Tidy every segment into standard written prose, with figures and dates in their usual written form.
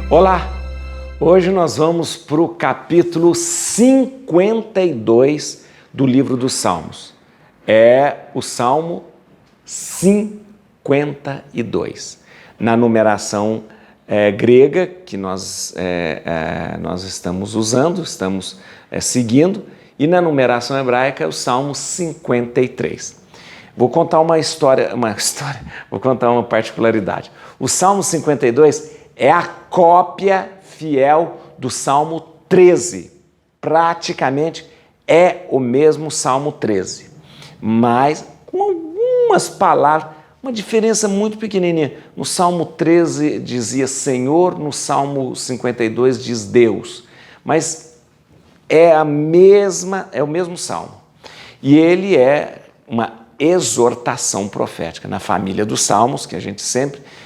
Olá! Hoje nós vamos para o capítulo 52 do livro dos Salmos. É o Salmo 52. Na numeração grega que nós estamos usando, estamos seguindo, e na numeração hebraica é o Salmo 53. Vou contar uma particularidade. O Salmo 52 é a cópia fiel do Salmo 13. Praticamente é o mesmo Salmo 13, mas com algumas palavras, uma diferença muito pequenininha. No Salmo 13 dizia Senhor, no Salmo 52 diz Deus, mas é o mesmo Salmo. E ele é uma exortação profética. Na família dos Salmos, que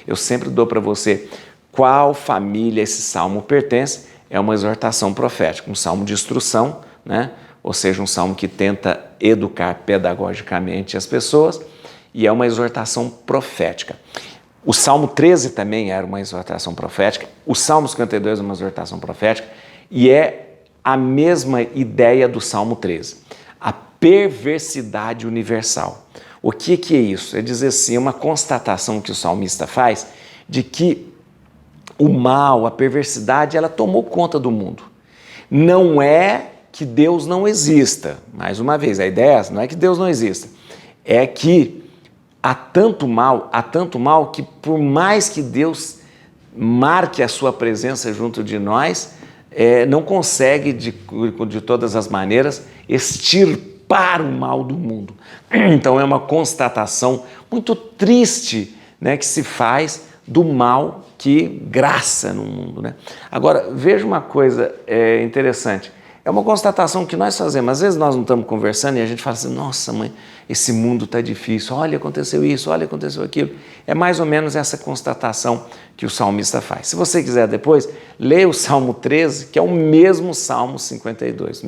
eu sempre dou para você qual família esse salmo pertence, é uma exortação profética, um salmo de instrução, né? Ou seja, um salmo que tenta educar pedagogicamente as pessoas, e é uma exortação profética. O Salmo 13 também era uma exortação profética, o Salmo 52 é uma exortação profética, e é a mesma ideia do Salmo 13, a perversidade universal. O que é isso? É dizer assim, uma constatação que o salmista faz de que o mal, a perversidade, ela tomou conta do mundo. Não é que Deus não exista. Mais uma vez, a ideia é essa, não é que Deus não exista. É que há tanto mal que por mais que Deus marque a sua presença junto de nós, não consegue de todas as maneiras extirpar o mal do mundo. Então é uma constatação muito triste, né, que se faz do mal que graça no mundo, né? Agora, veja uma coisa interessante. É uma constatação que nós fazemos. Às vezes nós não estamos conversando e a gente fala assim, nossa mãe, esse mundo está difícil, olha, aconteceu isso, olha, aconteceu aquilo. É mais ou menos essa constatação que o salmista faz. Se você quiser depois, leia o Salmo 13, que é o mesmo Salmo 52,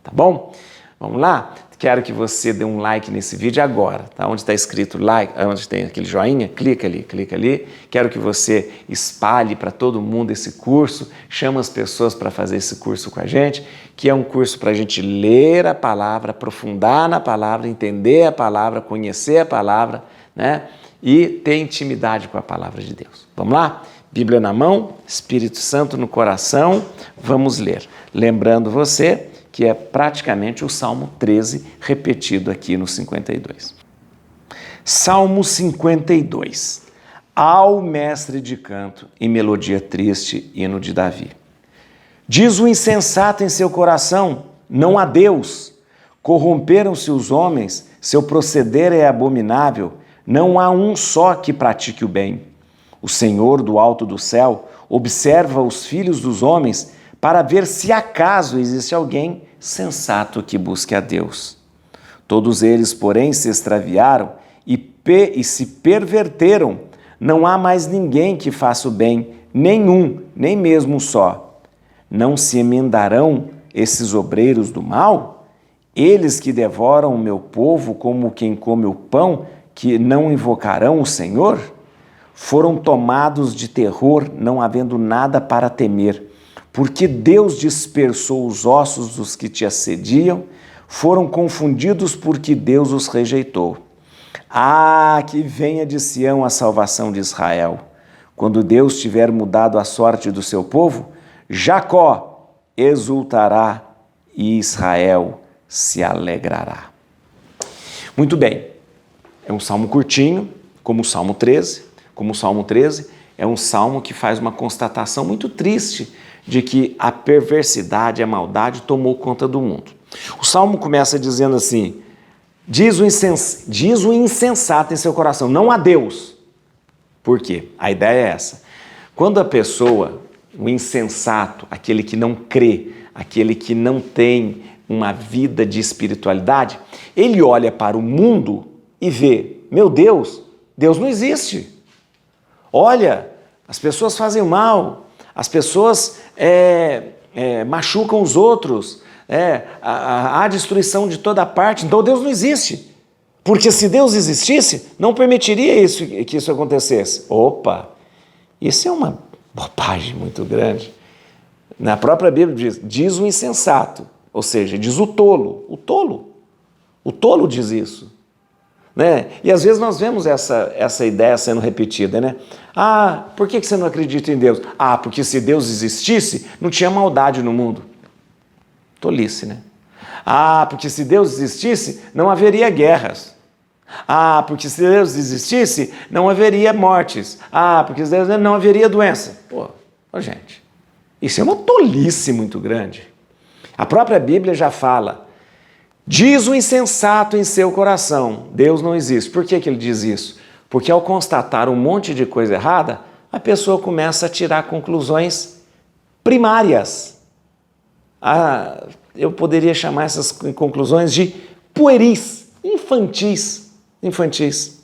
tá bom? Vamos lá? Quero que você dê um like nesse vídeo agora, tá? Onde está escrito like, onde tem aquele joinha, clica ali. Quero que você espalhe para todo mundo esse curso, chama as pessoas para fazer esse curso com a gente, que é um curso para a gente ler a palavra, aprofundar na palavra, entender a palavra, conhecer a palavra, né? E ter intimidade com a palavra de Deus. Vamos lá? Bíblia na mão, Espírito Santo no coração, vamos ler. Lembrando você que é praticamente o Salmo 13 repetido aqui no 52. Salmo 52. Ao mestre de canto e melodia triste, hino de Davi. Diz o insensato em seu coração, não há Deus. Corromperam-se os homens, seu proceder é abominável, não há um só que pratique o bem. O Senhor do alto do céu observa os filhos dos homens para ver se acaso existe alguém sensato que busque a Deus. Todos eles, porém, se extraviaram e se perverteram. Não há mais ninguém que faça o bem, nenhum, nem mesmo um só. Não se emendarão esses obreiros do mal? Eles que devoram o meu povo como quem come o pão, que não invocarão o Senhor? Foram tomados de terror, não havendo nada para temer. Porque Deus dispersou os ossos dos que te assediam, foram confundidos porque Deus os rejeitou. Ah, que venha de Sião a salvação de Israel. Quando Deus tiver mudado a sorte do seu povo, Jacó exultará e Israel se alegrará. Muito bem, é um salmo curtinho, como o Salmo 13. Como o Salmo 13, é um salmo que faz uma constatação muito triste de que a perversidade, a maldade tomou conta do mundo. O Salmo começa dizendo assim, diz o insensato em seu coração, não há Deus. Por quê? A ideia é essa. Quando a pessoa, o insensato, aquele que não crê, aquele que não tem uma vida de espiritualidade, ele olha para o mundo e vê, meu Deus, Deus não existe. Olha, as pessoas fazem o mal, as pessoas machucam os outros, há destruição de toda parte, então Deus não existe. Porque se Deus existisse, não permitiria que isso acontecesse. Opa, isso é uma bobagem muito grande. Na própria Bíblia diz o insensato, ou seja, diz o tolo. O tolo diz isso. Né? E às vezes nós vemos essa ideia sendo repetida, né? Ah, por que você não acredita em Deus? Ah, porque se Deus existisse, não tinha maldade no mundo. Tolice, né? Ah, porque se Deus existisse, não haveria guerras. Ah, porque se Deus existisse, não haveria mortes. Ah, porque se Deus não haveria doença. Pô, gente, isso é uma tolice muito grande. A própria Bíblia já fala: diz o insensato em seu coração, Deus não existe. Por que ele diz isso? Porque ao constatar um monte de coisa errada, a pessoa começa a tirar conclusões primárias. Eu poderia chamar essas conclusões de pueris, infantis.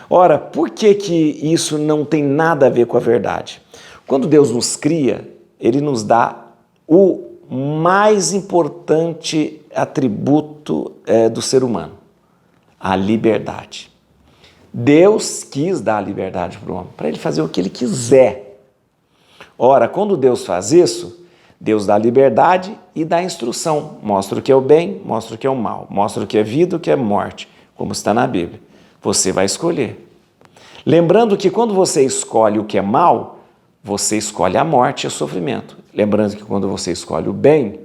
Ora, por que isso não tem nada a ver com a verdade? Quando Deus nos cria, Ele nos dá o mais importante atributo do ser humano, a liberdade. Deus quis dar a liberdade para o homem, para ele fazer o que ele quiser. Ora, quando Deus faz isso, Deus dá liberdade e dá instrução. Mostra o que é o bem, mostra o que é o mal, mostra o que é vida, o que é morte, como está na Bíblia. Você vai escolher. Lembrando que quando você escolhe o que é mal, você escolhe a morte e o sofrimento. Lembrando que quando você escolhe o bem,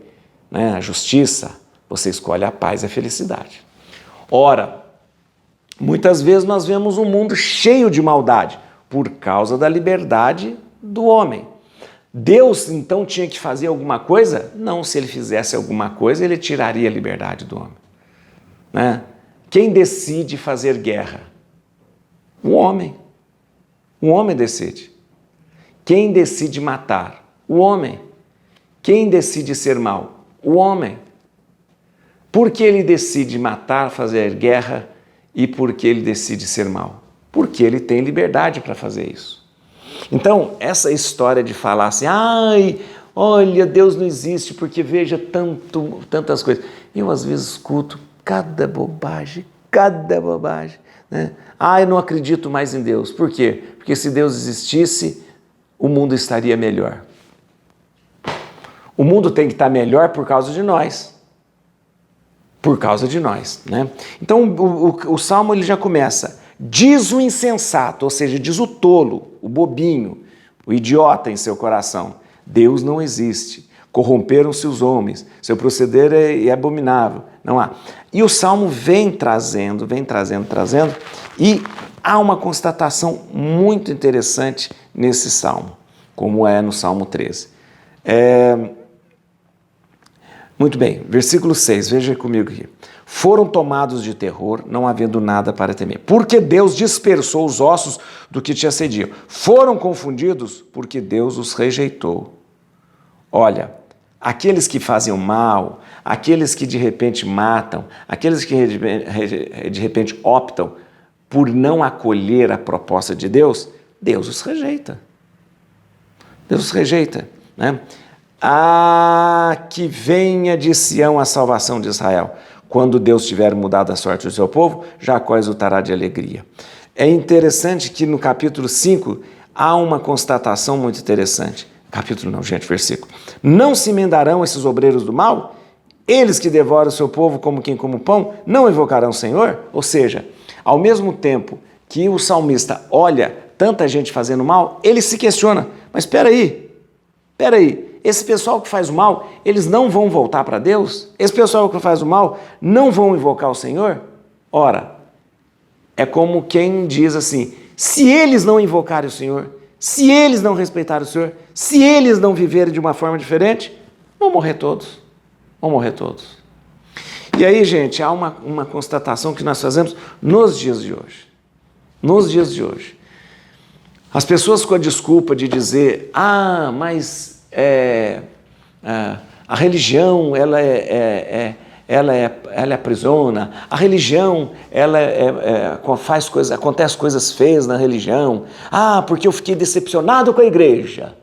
né, a justiça, você escolhe a paz e a felicidade. Ora, muitas vezes nós vemos um mundo cheio de maldade por causa da liberdade do homem. Deus, então, tinha que fazer alguma coisa? Não, se ele fizesse alguma coisa, ele tiraria a liberdade do homem. Né? Quem decide fazer guerra? O homem. O homem decide. Quem decide matar? O homem. Quem decide ser mal? O homem. Por que ele decide matar, fazer guerra e por que ele decide ser mal? Porque ele tem liberdade para fazer isso. Então, essa história de falar assim, ai, olha, Deus não existe porque veja tantas coisas. Eu às vezes escuto cada bobagem, né? Ah, eu não acredito mais em Deus. Por quê? Porque se Deus existisse, o mundo estaria melhor. O mundo tem que estar melhor por causa de nós. Por causa de nós, né? Então, o Salmo ele já começa: diz o insensato, ou seja, diz o tolo, o bobinho, o idiota em seu coração: Deus não existe, corromperam-se os homens, seu proceder é abominável, não há. E o Salmo vem trazendo, e há uma constatação muito interessante nesse Salmo, como é no Salmo 13. Muito bem, versículo 6, veja comigo aqui. Foram tomados de terror, não havendo nada para temer, porque Deus dispersou os ossos do que te assediam. Foram confundidos, porque Deus os rejeitou. Olha, aqueles que fazem o mal, aqueles que de repente matam, aqueles que de repente optam por não acolher a proposta de Deus, Deus os rejeita. Deus os rejeita, né? Ah, que venha de Sião a salvação de Israel. Quando Deus tiver mudado a sorte do seu povo, Jacó exultará de alegria. É interessante que no capítulo 5 há uma constatação muito interessante. Capítulo não, gente, versículo. Não se emendarão esses obreiros do mal? Eles que devoram o seu povo como quem come pão, não invocarão o Senhor? Ou seja, ao mesmo tempo que o salmista olha tanta gente fazendo mal, ele se questiona, mas espera aí, esse pessoal que faz o mal, eles não vão voltar para Deus? Esse pessoal que faz o mal não vão invocar o Senhor? Ora, é como quem diz assim, se eles não invocarem o Senhor, se eles não respeitarem o Senhor, se eles não viverem de uma forma diferente, vão morrer todos. E aí, gente, há uma constatação que nós fazemos nos dias de hoje. As pessoas com a desculpa de dizer, mas a religião ela aprisiona, a religião faz coisas, acontece coisas feias na religião, porque eu fiquei decepcionado com a igreja.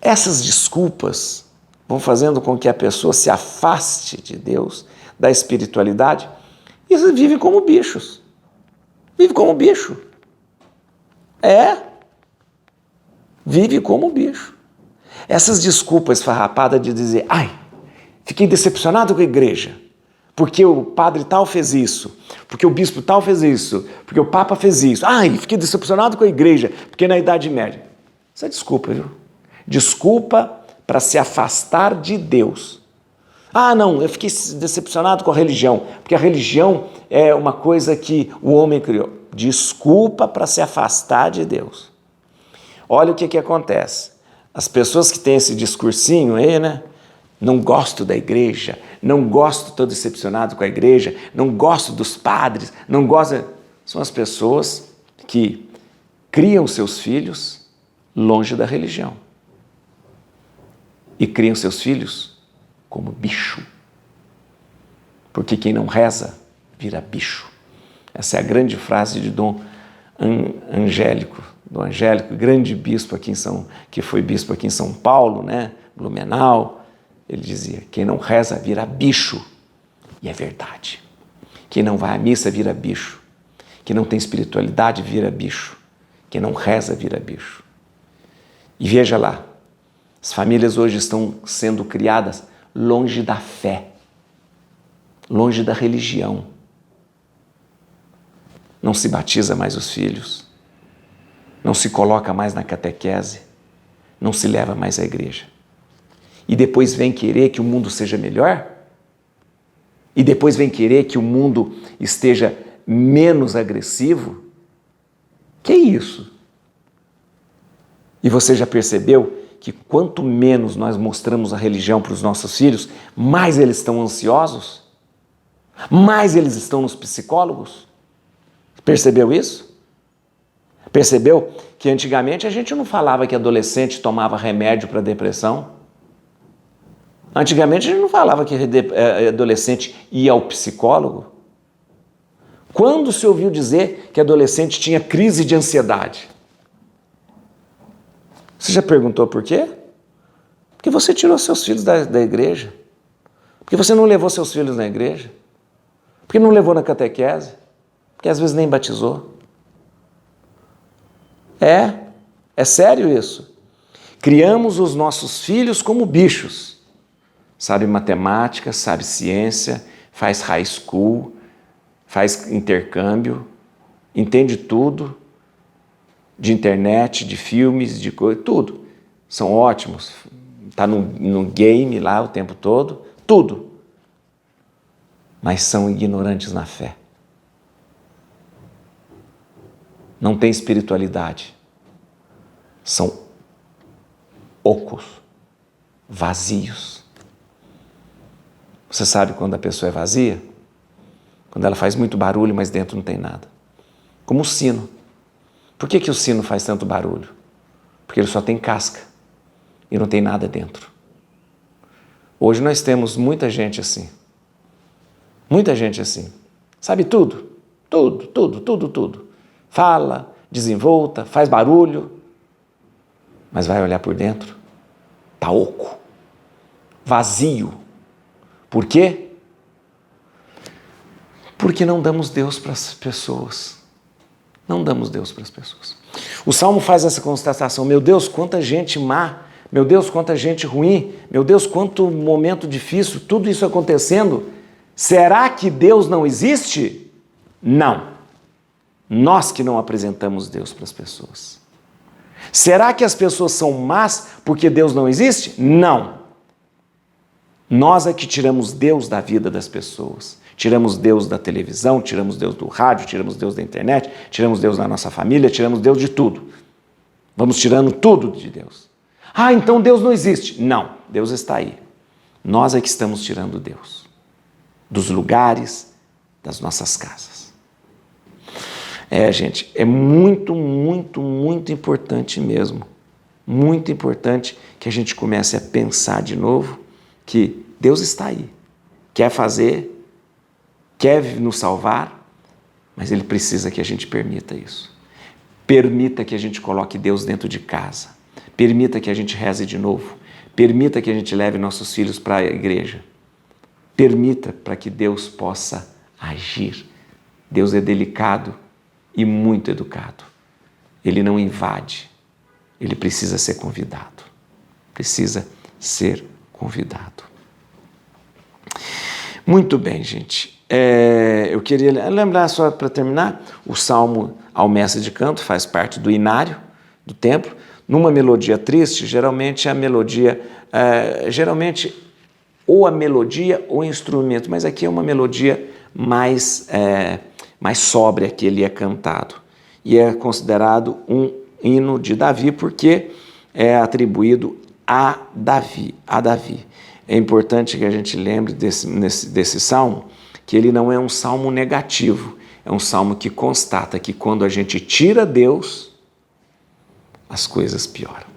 Essas desculpas vão fazendo com que a pessoa se afaste de Deus, da espiritualidade, e vive como bichos. Vive como bicho. Essas desculpas esfarrapadas de dizer, ai, fiquei decepcionado com a igreja, porque o padre tal fez isso, porque o bispo tal fez isso, porque o papa fez isso. Ai, fiquei decepcionado com a igreja, porque na Idade Média. Isso é desculpa, viu? Desculpa para se afastar de Deus. Ah, não, eu fiquei decepcionado com a religião, porque a religião é uma coisa que o homem criou. Desculpa para se afastar de Deus. Olha o que acontece. As pessoas que têm esse discursinho aí, né? Não gosto da igreja, não gosto, estou decepcionado com a igreja, não gosto dos padres, não gosto... São as pessoas que criam seus filhos longe da religião. E criam seus filhos como bicho. Porque quem não reza, vira bicho. Essa é a grande frase de Dom Angélico, grande bispo aqui que foi bispo aqui em São Paulo, né? Blumenau. Ele dizia, quem não reza vira bicho. E é verdade. Quem não vai à missa vira bicho. Quem não tem espiritualidade vira bicho. Quem não reza vira bicho. E veja lá, as famílias hoje estão sendo criadas longe da fé, longe da religião. Não se batiza mais os filhos, não se coloca mais na catequese, não se leva mais à igreja. E depois vem querer que o mundo seja melhor? E depois vem querer que o mundo esteja menos agressivo? Que isso? E você já percebeu que quanto menos nós mostramos a religião para os nossos filhos, mais eles estão ansiosos? Mais eles estão nos psicólogos? Percebeu isso? Percebeu que antigamente a gente não falava que adolescente tomava remédio para depressão? Antigamente a gente não falava que adolescente ia ao psicólogo? Quando se ouviu dizer que adolescente tinha crise de ansiedade? Você já perguntou por quê? Porque você tirou seus filhos da igreja. Porque você não levou seus filhos na igreja. Porque não levou na catequese. Porque às vezes nem batizou. É sério isso. Criamos os nossos filhos como bichos. Sabe matemática, sabe ciência, faz high school, faz intercâmbio, entende tudo, de internet, de filmes, de coisa, tudo. São ótimos. Está no game lá o tempo todo, tudo. Mas são ignorantes na fé. Não tem espiritualidade. São ocos, vazios. Você sabe quando a pessoa é vazia? Quando ela faz muito barulho, mas dentro não tem nada. Como o sino. Por que o sino faz tanto barulho? Porque ele só tem casca e não tem nada dentro. Hoje nós temos muita gente assim. Muita gente assim. Sabe tudo. Tudo. Fala, desenvolta, faz barulho, mas vai olhar por dentro. Está oco. Vazio. Por quê? Porque não damos Deus para as pessoas. Não damos Deus para as pessoas. O Salmo faz essa constatação. Meu Deus, quanta gente má. Meu Deus, quanta gente ruim. Meu Deus, quanto momento difícil. Tudo isso acontecendo. Será que Deus não existe? Não. Nós que não apresentamos Deus para as pessoas. Será que as pessoas são más porque Deus não existe? Não. Nós é que tiramos Deus da vida das pessoas. Tiramos Deus da televisão, tiramos Deus do rádio, tiramos Deus da internet, tiramos Deus da nossa família, tiramos Deus de tudo. Vamos tirando tudo de Deus. Ah, então Deus não existe. Não, Deus está aí. Nós é que estamos tirando Deus dos lugares, das nossas casas. Gente, é muito importante mesmo. Muito importante que a gente comece a pensar de novo que Deus está aí. Quer fazer, quer nos salvar, mas Ele precisa que a gente permita isso. Permita que a gente coloque Deus dentro de casa. Permita que a gente reze de novo. Permita que a gente leve nossos filhos para a igreja. Permita para que Deus possa agir. Deus é delicado e muito educado. Ele não invade. ele precisa ser convidado. Precisa ser convidado. Muito bem, gente. Eu queria lembrar, só para terminar, o Salmo ao Mestre de Canto faz parte do inário do templo. Numa melodia triste, geralmente a melodia, ou a melodia ou o instrumento, mas aqui é uma melodia mais sóbria que ele é cantado. E é considerado um hino de Davi porque é atribuído a Davi. É importante que a gente lembre desse salmo, que ele não é um salmo negativo, é um salmo que constata que quando a gente tira Deus, as coisas pioram.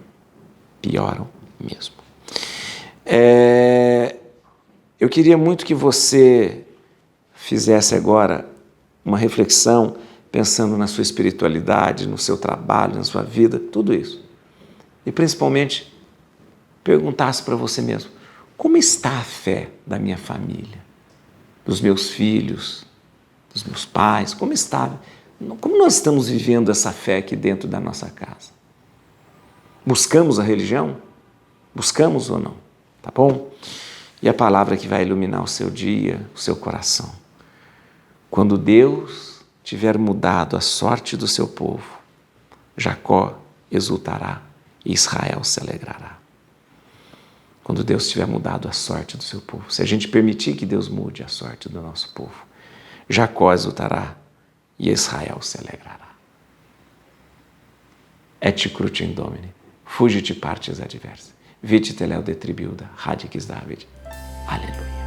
Pioram mesmo. Eu queria muito que você fizesse agora uma reflexão, pensando na sua espiritualidade, no seu trabalho, na sua vida, tudo isso. E principalmente, perguntasse para você mesmo, como está a fé da minha família, dos meus filhos, dos meus pais? Como está? Como nós estamos vivendo essa fé aqui dentro da nossa casa? Buscamos a religião? Buscamos ou não? Tá bom? E a palavra que vai iluminar o seu dia, o seu coração. Quando Deus tiver mudado a sorte do seu povo, Jacó exultará e Israel se alegrará. Quando Deus tiver mudado a sorte do seu povo, se a gente permitir que Deus mude a sorte do nosso povo, Jacó exultará e Israel se alegrará. Et crutim Domini, fugit partes adversae, vite teleo detribuda, radix David. Aleluia.